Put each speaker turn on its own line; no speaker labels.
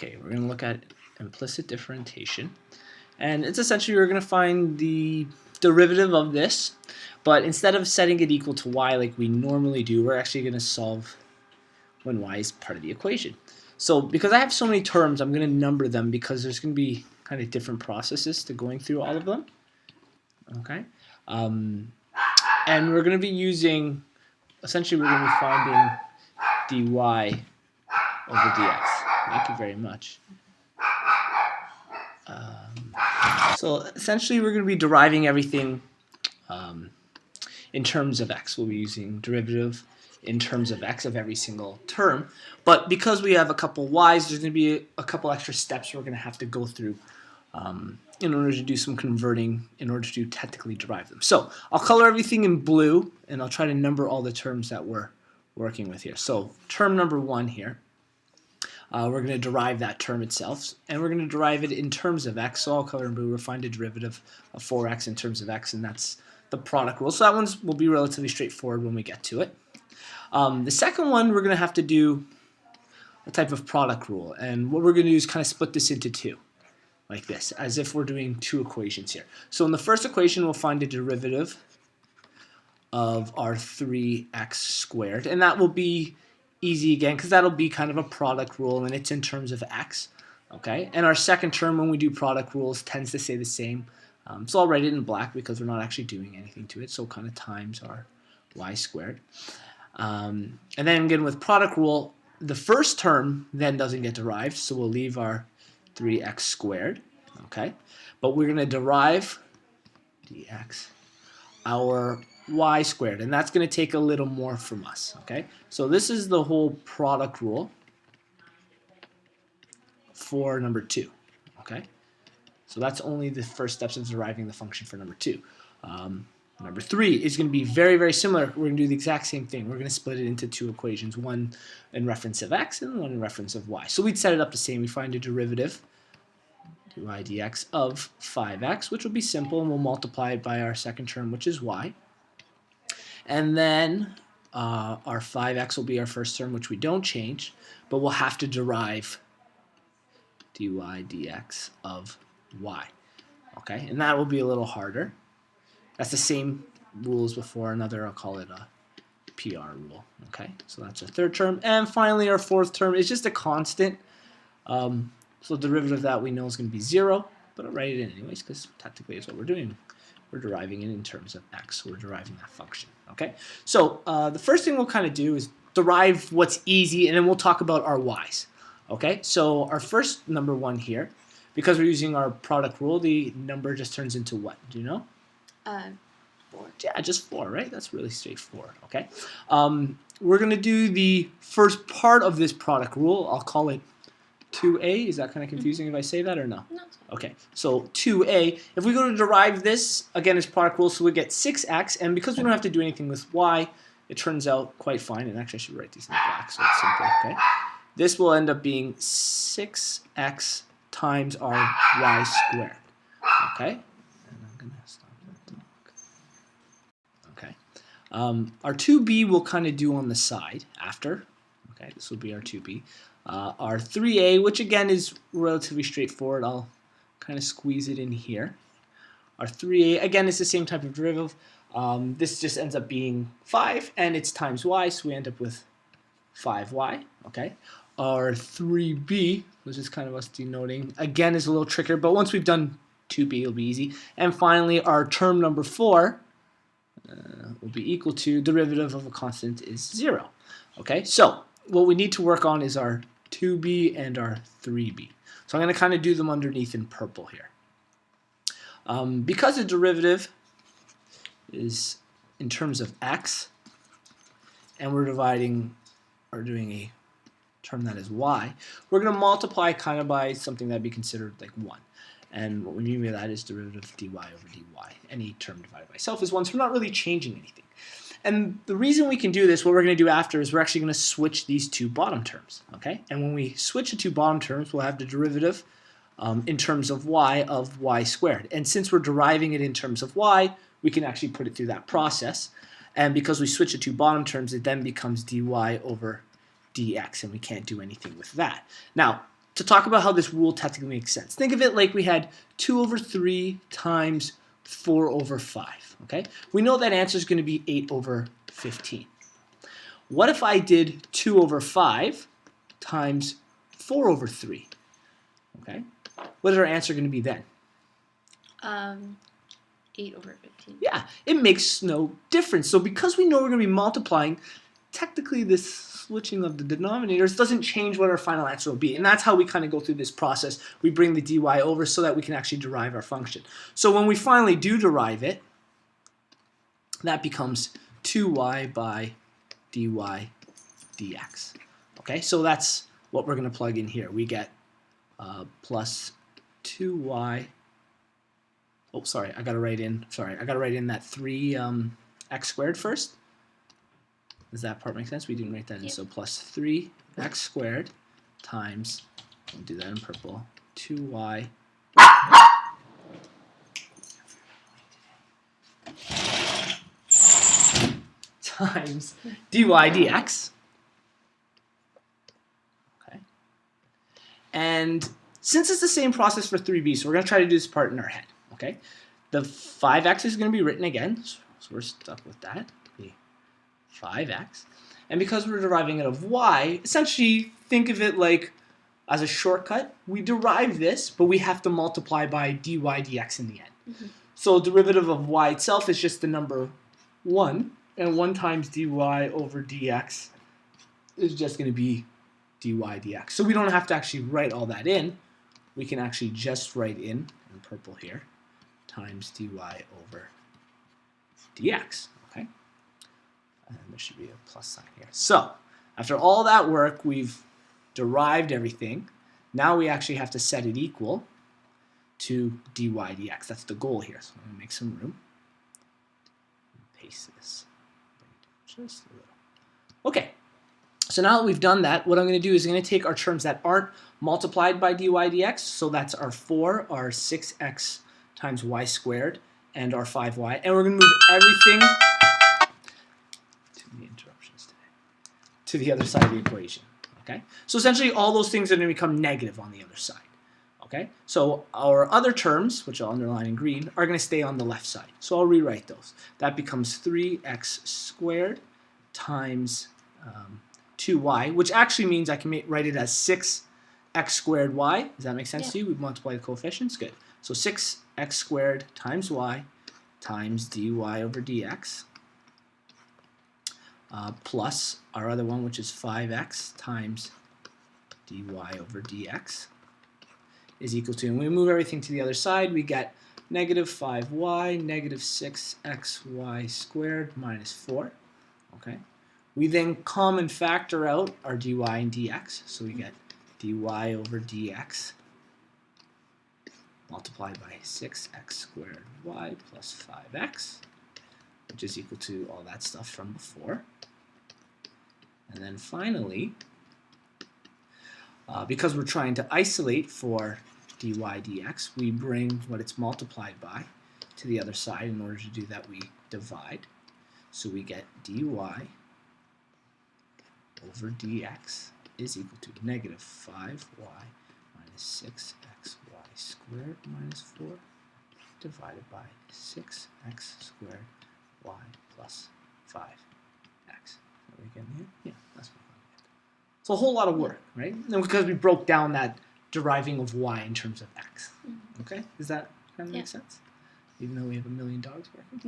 Okay, we're going to look at implicit differentiation. And it's essentially we're going to find the derivative of this, but instead of setting it equal to y like we normally do, we're actually going to solve when y is part of the equation. So because I have so many terms, I'm going to number them because there's going to be kind of different processes to going through all of them. Okay, and we're going to be using, essentially we're going to be finding dy over dx. Thank you very much. So essentially we're going to be deriving everything in terms of x. We'll be using derivative in terms of x of every single term. But because we have a couple y's, there's going to be a couple extra steps we're going to have to go through in order to do some converting, in order to technically derive them. So I'll color everything in blue, and I'll try to number all the terms that we're working with here. So term number 1 here. We're going to derive that term itself, and we're going to derive it in terms of x. So I'll color in blue. We'll find a derivative of 4x in terms of x, and that's the product rule. So that one will be relatively straightforward when we get to it. The second one, we're going to have to do a type of product rule, and what we're going to do is kind of split this into two, like this, as if we're doing two equations here. So in the first equation, we'll find a derivative of our 3x squared, and that will be easy again because that'll be kind of a product rule and it's in terms of x. Okay, and our second term when we do product rules tends to stay the same. So I'll write it in black because we're not actually doing anything to it, so kind of times our y squared. And then again with product rule, the first term then doesn't get derived, so we'll leave our 3x squared. Okay, but we're going to derive dx our y squared, and that's going to take a little more from us. Okay, so this is the whole product rule for number 2. Okay, so that's only the first steps of deriving the function for number 2. Number 3 is going to be very, very similar. We're going to do the exact same thing. We're going to split it into two equations, one in reference of x and one in reference of y. So we'd set it up the same. We find a derivative, dy dx, of 5x, which will be simple, and we'll multiply it by our second term, which is y. And then our 5x will be our first term, which we don't change, but we'll have to derive dy dx of y. Okay, and that will be a little harder. That's the same rule as before, another, I'll call it a PR rule. Okay, so that's our third term. And finally, our fourth term is just a constant. So the derivative of that we know is going to be 0, but I'll write it in anyways because technically it's what we're doing. We're deriving it in terms of x. So we're deriving that function. Okay, so the first thing we'll kind of do is derive what's easy, and then we'll talk about our y's. Okay, so our first number 1 here, because we're using our product rule, the number just turns into what? Do you know?
4.
Yeah, just 4, right? That's really straightforward. Okay, we're going to do the first part of this product rule. I'll call it 2a. Is that kind of confusing if I say that or no?
No.
Okay, so 2a. If we go to derive this, again, it's product rule, so we get 6x, and because we don't have to do anything with y, it turns out quite fine. And actually, I should write these in black so it's simple. Okay, this will end up being 6x times our y squared. Okay, and I'm gonna stop that talk. Okay, our 2b we'll kind of do on the side after. Okay, this will be our 2b. Our 3a, which again is relatively straightforward, I'll kind of squeeze it in here. Our 3a, again, is the same type of derivative. This just ends up being 5, and it's times y, so we end up with 5y. Okay. Our 3b, which is kind of us denoting, again, is a little trickier, but once we've done 2b, it'll be easy. And finally, our term number 4 will be equal to derivative of a constant is 0. Okay, so what we need to work on is our 2b and our 3b. So I'm going to kind of do them underneath in purple here. Because the derivative is in terms of x, and we're dividing or doing a term that is y, we're going to multiply kind of by something that would be considered like 1. And what we mean by that is derivative of dy over dy. Any term divided by itself is 1, so we're not really changing anything. And the reason we can do this, what we're going to do after, is we're actually going to switch these two bottom terms. Okay? And when we switch the two bottom terms, we'll have the derivative in terms of y squared. And since we're deriving it in terms of y, we can actually put it through that process. And because we switch the two bottom terms, it then becomes dy over dx, and we can't do anything with that. Now, to talk about how this rule technically makes sense. Think of it like we had 2 over 3 times 4 over 5. Okay? We know that answer is going to be 8 over 15. What if I did 2 over 5 times 4 over 3? Okay? What is our answer going to be then?
8 over 15.
Yeah, it makes no difference. So because we know we're going to be multiplying, technically this switching of the denominators doesn't change what our final answer will be. And that's how we kind of go through this process. We bring the dy over so that we can actually derive our function. So when we finally do derive it, that becomes 2y by dy dx. Okay, so that's what we're going to plug in here. We get plus 2y. Oh, sorry, I got to write in. Sorry, I got to write in that 3 x squared first. Does that part make sense? We didn't write that in.
Yep.
So plus 3x squared times, I'll do that in purple, 2y times dy dx. Okay. And since it's the same process for 3b, so we're going to try to do this part in our head. Okay. The 5x is going to be written again, so we're stuck with that. 5x. And because we're deriving it of y, essentially think of it like as a shortcut. We derive this, but we have to multiply by dy dx in the end. Mm-hmm. So derivative of y itself is just the number 1, and 1 times dy over dx is just going to be dy dx. So we don't have to actually write all that in. We can actually just write in purple here, times dy over dx. Okay? And there should be a plus sign here. So, after all that work, we've derived everything. Now we actually have to set it equal to dy dx. That's the goal here. So I'm going to make some room. Paste this. Just a little. Okay. So now that we've done that, what I'm going to do is I'm going to take our terms that aren't multiplied by dy dx. So that's our 4, our 6x times y squared, and our 5y. And we're going to move everything to the other side of the equation. Okay? So essentially all those things are going to become negative on the other side. Okay? So our other terms, which I'll underline in green, are going to stay on the left side. So I'll rewrite those. That becomes 3x squared times 2y, which actually means I can write it as 6x squared y. Does that make sense to you? We've multiplied the coefficients. Good. So 6x squared times y times dy over dx. Plus our other one, which is 5x times dy over dx, is equal to, and we move everything to the other side, we get negative 5y, negative 6xy squared minus 4. Okay. We then common factor out our dy and dx, so we get dy over dx multiplied by 6x squared y plus 5x, which is equal to all that stuff from before. And then finally, because we're trying to isolate for dy dx, we bring what it's multiplied by to the other side. In order to do that, we divide. So we get dy over dx is equal to negative 5y minus 6xy squared minus 4 divided by 6x squared y plus 5x. Are we getting here? Yeah, that's what I'm getting. It's a whole lot of work, right? And because we broke down that deriving of y in terms of x. Okay? Does that kind of make sense? Even though we have a million dogs working?